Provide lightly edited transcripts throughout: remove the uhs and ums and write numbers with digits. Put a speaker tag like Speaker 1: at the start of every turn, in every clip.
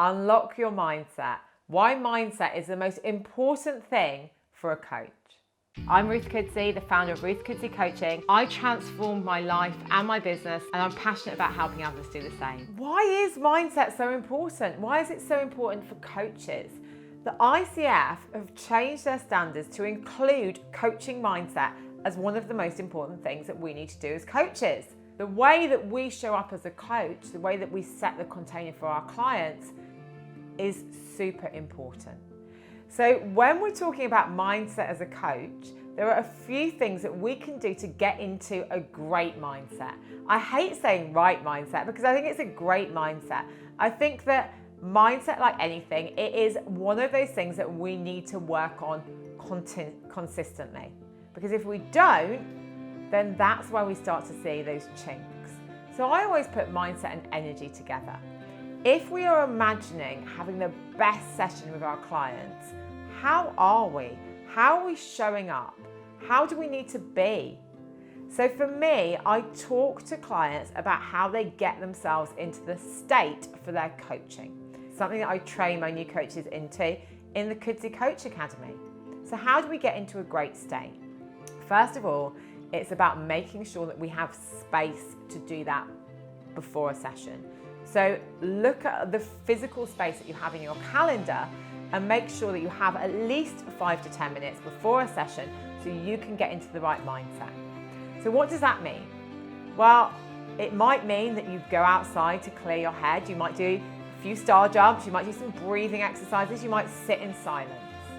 Speaker 1: Unlock your mindset. Why mindset is the most important thing for a coach. I'm Ruth Kudzi, the founder of Ruth Kudzi Coaching. I transformed my life and my business, and I'm passionate about helping others do the same. Why is mindset so important? Why is it so important for coaches? The ICF have changed their standards to include coaching mindset as one of the most important things that we need to do as coaches. The way that we show up as a coach, the way that we set the container for our clients is super important. So when we're talking about mindset as a coach, there are a few things that we can do to get into a great mindset. I hate saying right mindset because I think it's a great mindset. I think that mindset, like anything, it is one of those things that we need to work on consistently. Because if we don't, then that's where we start to see those chinks. So I always put mindset and energy together. If we are imagining having the best session with our clients, how are we? How are we showing up? How do we need to be? So for me, I talk to clients about how they get themselves into the state for their coaching. Something that I train my new coaches into in the Kudzi Coach Academy. So how do we get into a great state? First of all, it's about making sure that we have space to do that before a session. So look at the physical space that you have in your calendar and make sure that you have at least 5 to 10 minutes before a session so you can get into the right mindset. So what does that mean? Well, it might mean that you go outside to clear your head. You might do a few star jumps. You might do some breathing exercises. You might sit in silence.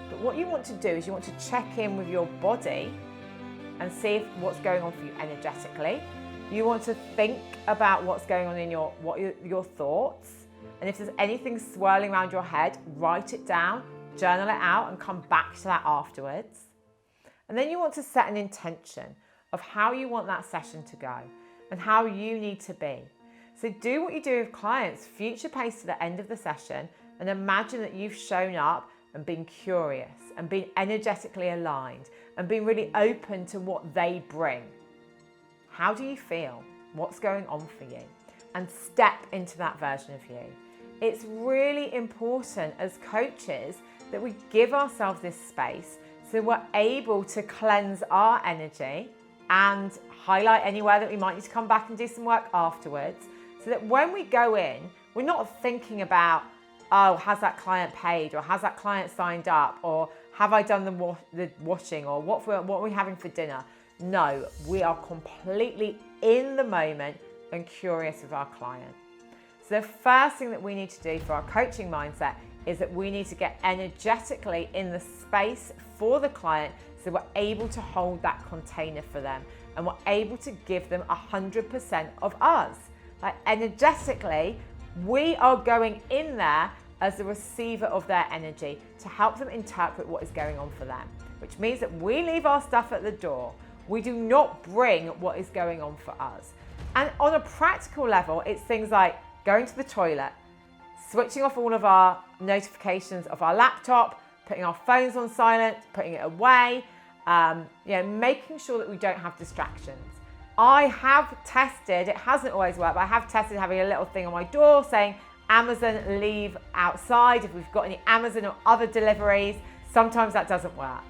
Speaker 1: But what you want to do is you want to check in with your body and see what's going on for you energetically. You want to think about what's going on in your thoughts. And if there's anything swirling around your head, write it down, journal it out, and come back to that afterwards. And then you want to set an intention of how you want that session to go and how you need to be. So do what you do with clients, future pace to the end of the session, and imagine that you've shown up and been curious and been energetically aligned and been really open to what they bring. How do you feel? What's going on for you? And step into that version of you. It's really important as coaches that we give ourselves this space so we're able to cleanse our energy and highlight anywhere that we might need to come back and do some work afterwards, so that when we go in, we're not thinking about, oh, has that client paid, or has that client signed up, or have I done the washing, or what are we having for dinner? No, we are completely in the moment and curious with our client. So the first thing that we need to do for our coaching mindset is that we need to get energetically in the space for the client so we're able to hold that container for them and we're able to give them 100% of us. Like energetically, we are going in there as the receiver of their energy to help them interpret what is going on for them, which means that we leave our stuff at the door. We do not bring what is going on for us. And on a practical level, it's things like going to the toilet, switching off all of our notifications of our laptop, putting our phones on silent, putting it away, making sure that we don't have distractions. I have tested, it hasn't always worked, but I have tested having a little thing on my door saying, Amazon, leave outside if we've got any Amazon or other deliveries. Sometimes that doesn't work.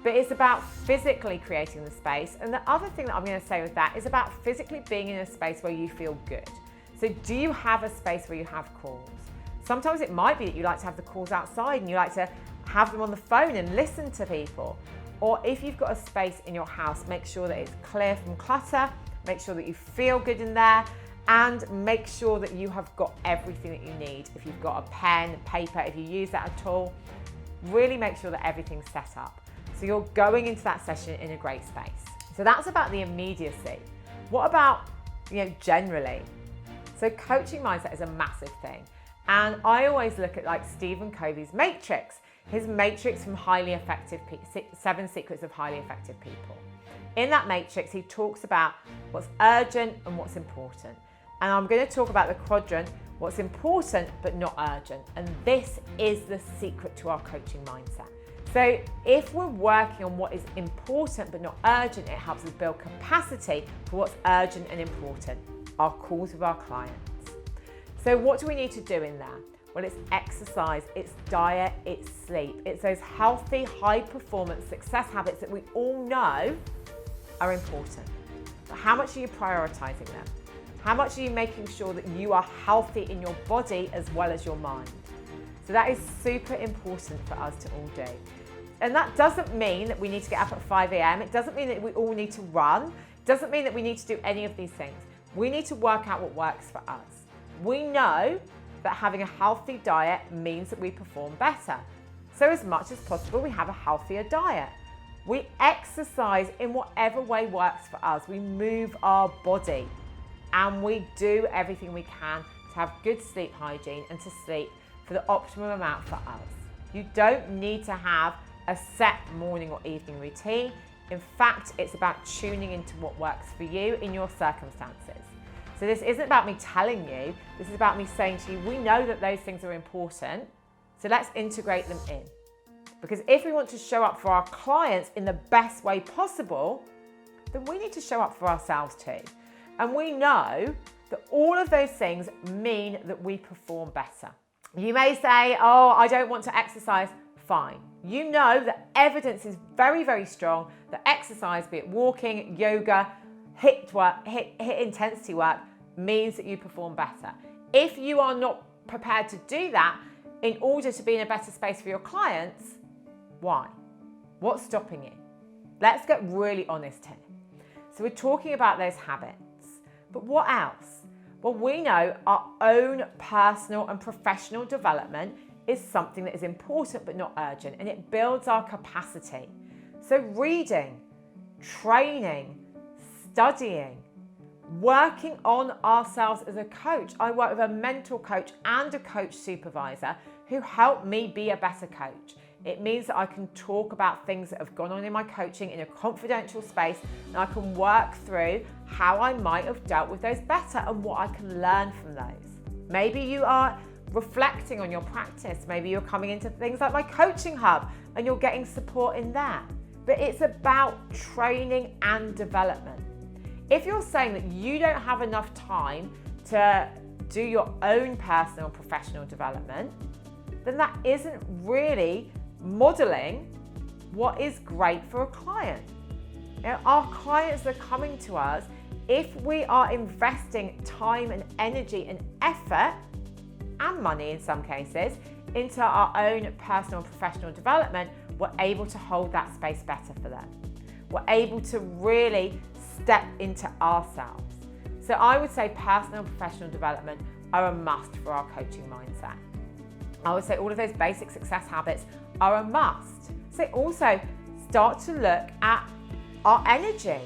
Speaker 1: But it's about physically creating the space. And the other thing that I'm going to say with that is about physically being in a space where you feel good. So do you have a space where you have calls? Sometimes it might be that you like to have the calls outside and you like to have them on the phone and listen to people. Or if you've got a space in your house, make sure that it's clear from clutter, make sure that you feel good in there, and make sure that you have got everything that you need. If you've got a pen, paper, if you use that at all, really make sure that everything's set up. So you're going into that session in a great space. So that's about the immediacy. What about, generally? So coaching mindset is a massive thing. And I always look at like Stephen Covey's matrix, his matrix from highly effective, 7 secrets of highly effective people. In that matrix, he talks about what's urgent and what's important. And I'm going to talk about the quadrant, what's important but not urgent. And this is the secret to our coaching mindset. So if we're working on what is important but not urgent, it helps us build capacity for what's urgent and important, our calls with our clients. So what do we need to do in there? Well, it's exercise, it's diet, it's sleep. It's those healthy, high-performance success habits that we all know are important. But how much are you prioritizing them? How much are you making sure that you are healthy in your body as well as your mind? So that is super important for us to all do. And that doesn't mean that we need to get up at 5 a.m. It doesn't mean that we all need to run. It doesn't mean that we need to do any of these things. We need to work out what works for us. We know that having a healthy diet means that we perform better. So as much as possible, we have a healthier diet. We exercise in whatever way works for us. We move our body and we do everything we can to have good sleep hygiene and to sleep for the optimum amount for us. You don't need to have a set morning or evening routine. In fact, it's about tuning into what works for you in your circumstances. So this isn't about me telling you, this is about me saying to you, we know that those things are important, so let's integrate them in. Because if we want to show up for our clients in the best way possible, then we need to show up for ourselves too. And we know that all of those things mean that we perform better. You may say, oh, I don't want to exercise. Fine. You know that evidence is very, very strong that exercise, be it walking, yoga, hit intensity work, means that you perform better. If you are not prepared to do that in order to be in a better space for your clients, why? What's stopping you? Let's get really honest here. So we're talking about those habits, but what else? Well, we know our own personal and professional development is something that is important but not urgent, and it builds our capacity. So reading, training, studying, working on ourselves as a coach. I work with a mental coach and a coach supervisor who help me be a better coach. It means that I can talk about things that have gone on in my coaching in a confidential space, and I can work through how I might have dealt with those better and what I can learn from those. Maybe you are reflecting on your practice. Maybe you're coming into things like my coaching hub and you're getting support in that. But it's about training and development. If you're saying that you don't have enough time to do your own personal and professional development, then that isn't really modeling what is great for a client. You know, our clients are coming to us if we are investing time and energy and effort and money in some cases into our own personal and professional development. We're able to hold that space better for them. We're able to really step into ourselves. So I would say personal and professional development are a must for our coaching mindset. I would say all of those basic success habits are a must. So also start to look at our energy.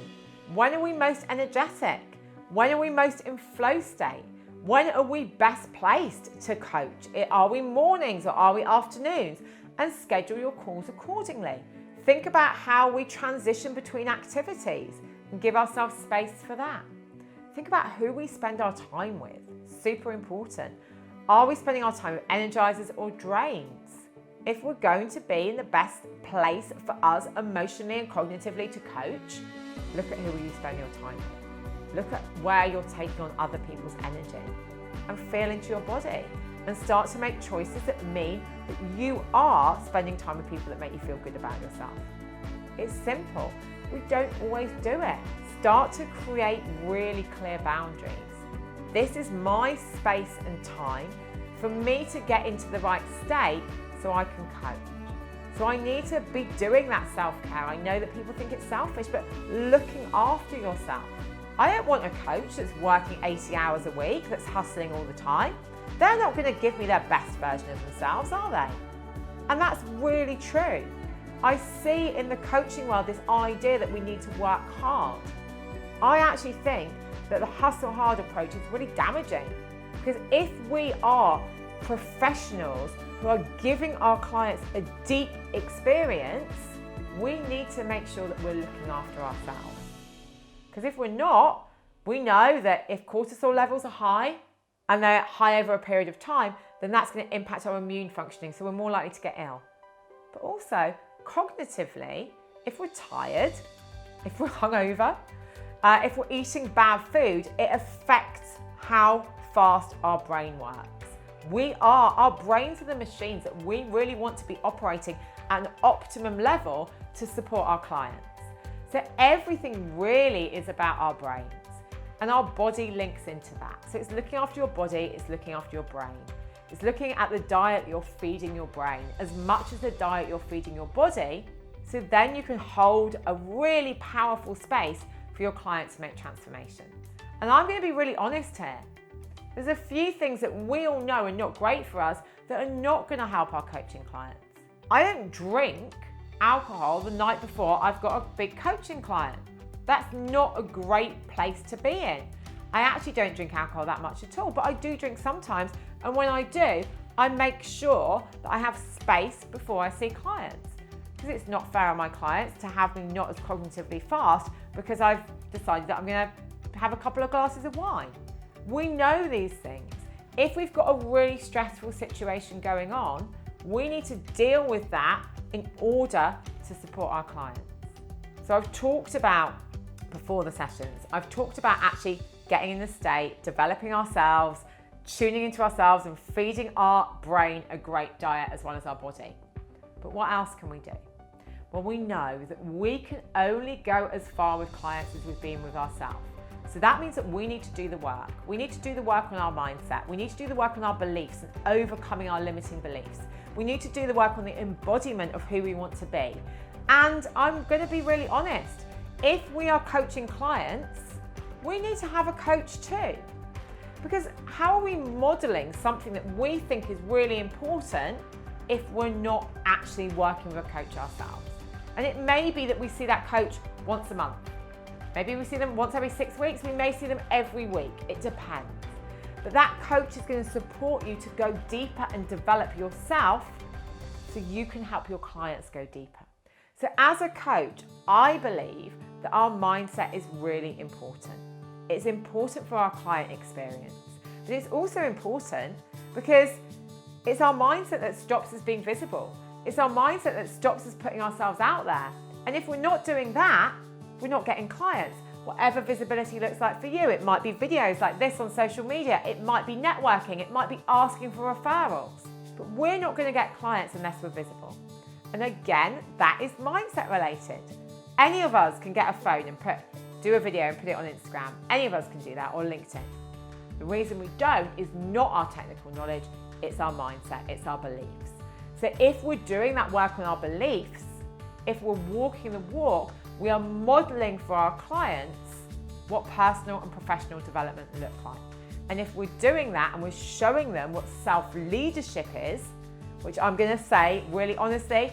Speaker 1: When are we most energetic? When are we most in flow state? When are we best placed to coach? Are we mornings or are we afternoons? And schedule your calls accordingly. Think about how we transition between activities and give ourselves space for that. Think about who we spend our time with. Super important. Are we spending our time with energizers or drains? If we're going to be in the best place for us emotionally and cognitively to coach, look at who you spend your time with. Look at where you're taking on other people's energy and feel into your body and start to make choices that mean that you are spending time with people that make you feel good about yourself. It's simple. We don't always do it. Start to create really clear boundaries. This is my space and time for me to get into the right state so I can coach. So I need to be doing that self-care. I know that people think it's selfish, but looking after yourself. I don't want a coach that's working 80 hours a week, that's hustling all the time. They're not going to give me their best version of themselves, are they? And that's really true. I see in the coaching world this idea that we need to work hard. I actually think that the hustle hard approach is really damaging, because if we are professionals who are giving our clients a deep experience, we need to make sure that we're looking after ourselves. Because if we're not, we know that if cortisol levels are high and they're high over a period of time, then that's going to impact our immune functioning, so we're more likely to get ill. But also, cognitively, if we're tired, if we're hungover, if we're eating bad food, it affects how fast our brain works, Our brains are the machines that we really want to be operating at an optimum level to support our clients. So everything really is about our brains, and our body links into that. So it's looking after your body, it's looking after your brain. It's looking at the diet you're feeding your brain as much as the diet you're feeding your body, so then you can hold a really powerful space for your clients to make transformation. And I'm going to be really honest here. There's a few things that we all know are not great for us that are not going to help our coaching clients. I don't drink alcohol the night before I've got a big coaching client. That's not a great place to be in. I actually don't drink alcohol that much at all, but I do drink sometimes. And when I do, I make sure that I have space before I see clients. Because it's not fair on my clients to have me not as cognitively fast because I've decided that I'm going to have a couple of glasses of wine. We know these things. If we've got a really stressful situation going on, we need to deal with that in order to support our clients. So I've talked about, before the sessions, I've talked about actually getting in the state, developing ourselves, tuning into ourselves and feeding our brain a great diet as well as our body. But what else can we do? Well, we know that we can only go as far with clients as we've been with ourselves. So that means that we need to do the work. We need to do the work on our mindset. We need to do the work on our beliefs and overcoming our limiting beliefs. We need to do the work on the embodiment of who we want to be. And I'm going to be really honest. If we are coaching clients, we need to have a coach too. Because how are we modeling something that we think is really important if we're not actually working with a coach ourselves? And it may be that we see that coach once a month. Maybe we see them once every 6 weeks. We may see them every week. It depends. But that coach is going to support you to go deeper and develop yourself so you can help your clients go deeper. So as a coach, I believe that our mindset is really important. It's important for our client experience, but it's also important because it's our mindset that stops us being visible. It's our mindset that stops us putting ourselves out there. And if we're not doing that, we're not getting clients. Whatever visibility looks like for you, it might be videos like this on social media, it might be networking, it might be asking for referrals. But we're not going to get clients unless we're visible. And again, that is mindset related. Any of us can get a phone and do a video and put it on Instagram. Any of us can do that, or LinkedIn. The reason we don't is not our technical knowledge, it's our mindset, it's our beliefs. So if we're doing that work on our beliefs, if we're walking the walk, we are modeling for our clients what personal and professional development look like. And if we're doing that and we're showing them what self-leadership is, which I'm going to say really honestly,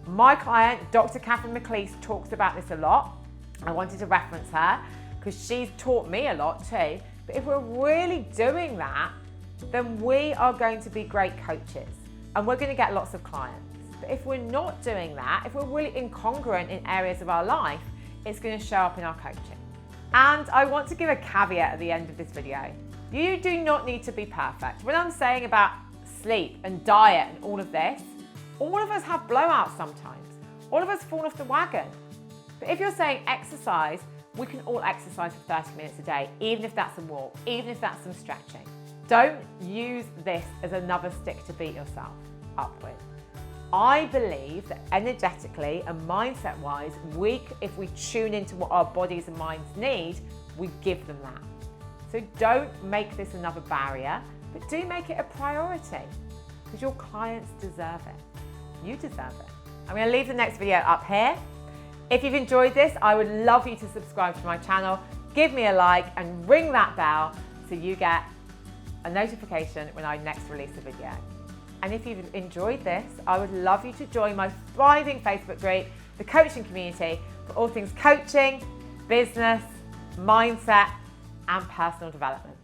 Speaker 1: my client, Dr. Catherine McLeese, talks about this a lot. I wanted to reference her because she's taught me a lot too. But if we're really doing that, then we are going to be great coaches and we're going to get lots of clients. But if we're not doing that, if we're really incongruent in areas of our life, it's going to show up in our coaching. And I want to give a caveat at the end of this video. You do not need to be perfect. When I'm saying about sleep and diet and all of this, all of us have blowouts sometimes. All of us fall off the wagon. But if you're saying exercise, we can all exercise for 30 minutes a day, even if that's a walk, even if that's some stretching. Don't use this as another stick to beat yourself up with. I believe that energetically and mindset-wise, if we tune into what our bodies and minds need, we give them that. So don't make this another barrier, but do make it a priority because your clients deserve it. You deserve it. I'm going to leave the next video up here. If you've enjoyed this, I would love you to subscribe to my channel, give me a like and ring that bell so you get a notification when I next release a video. And if you've enjoyed this, I would love you to join my thriving Facebook group, the coaching community, for all things coaching, business, mindset, and personal development.